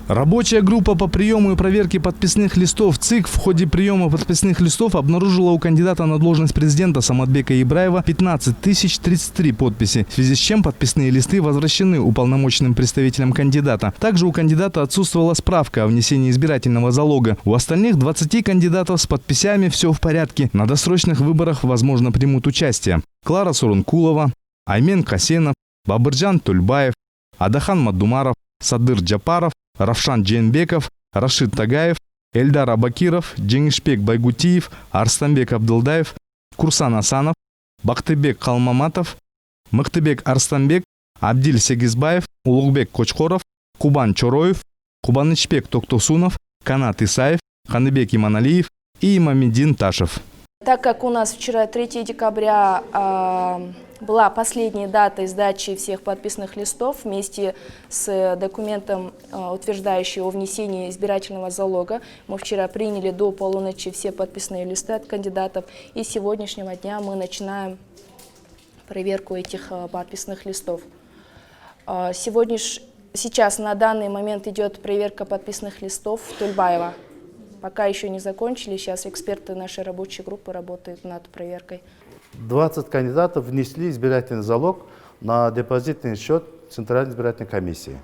Рабочая группа по приему и проверке подписных листов ЦИК в ходе приема подписных листов обнаружила у кандидата на должность президента Саматбека Ибраева 15 033 подписи, в связи с чем подписные листы возвращены уполномоченным представителям кандидата. Также у кандидата отсутствовала справка о внесении избирательного залога. У остальных 20 кандидатов с подписями все в порядке. На досрочных выборах, возможно, примут участие Клара Сурункулова, Аймен Касенов, Бабырджан Тульбаев, Адахан Мадумаров, Садыр Джапаров, Равшан Джейнбеков, Рашид Тагаев, Эльдар Абакиров, Джеңишбек Байгутиев, Арстанбек Абдылдаев, Курсан Асанов, Бактыбек Калмаматов, Мыктыбек Арстанбек, Абдил Сегизбаев, Улугбек Кочкоров, Кубан Чороев, Кубанычбек Токтосунов, Канат Исаев, Ханыбек Иманалиев и Имамеддин Ташев. Так как у нас вчера 3 декабря была последняя дата сдачи всех подписных листов вместе с документом, утверждающим о внесении избирательного залога, мы вчера приняли до полуночи все подписные листы от кандидатов, и с сегодняшнего дня мы начинаем проверку этих подписных листов. Сейчас на данный момент идет проверка подписных листов Тульбаева. Пока еще не закончили, сейчас эксперты нашей рабочей группы работают над проверкой. 20 кандидатов внесли избирательный залог на депозитный счет Центральной избирательной комиссии.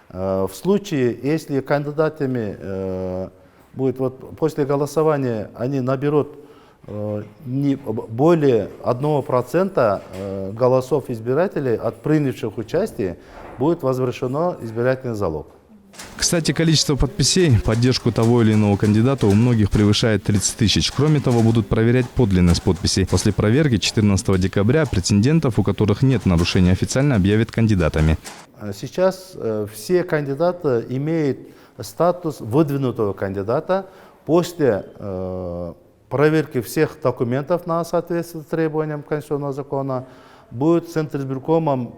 В случае, если кандидатами будет после голосования они наберут не более 1% голосов избирателей от принявших участие, будет возвращено избирательный залог. Кстати, количество подписей, поддержку того или иного кандидата у многих превышает 30 тысяч. Кроме того, будут проверять подлинность подписей. После проверки 14 декабря претендентов, у которых нет нарушений, официально объявят кандидатами. Сейчас все кандидаты имеют статус выдвинутого кандидата. После проверки всех документов на соответствие требованиям конституционного закона будет Центризбиркомом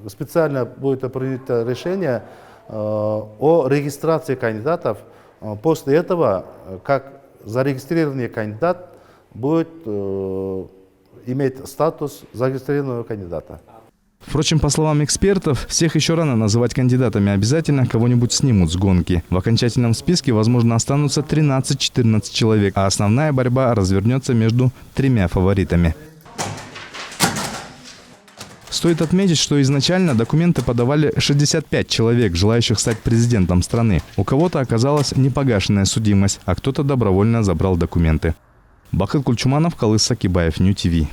специально будет принято решение о регистрации кандидатов. После этого, как зарегистрированный кандидат, будет иметь статус зарегистрированного кандидата. Впрочем, по словам экспертов, всех еще рано называть кандидатами. Обязательно кого-нибудь снимут с гонки. В окончательном списке, возможно, останутся 13-14 человек, а основная борьба развернется между 3 фаворитами. Стоит отметить, что изначально документы подавали 65 человек, желающих стать президентом страны. У кого-то оказалась непогашенная судимость, а кто-то добровольно забрал документы. Бахыт Кульчуманов, Калыс Сакибаев, Нью ТВ.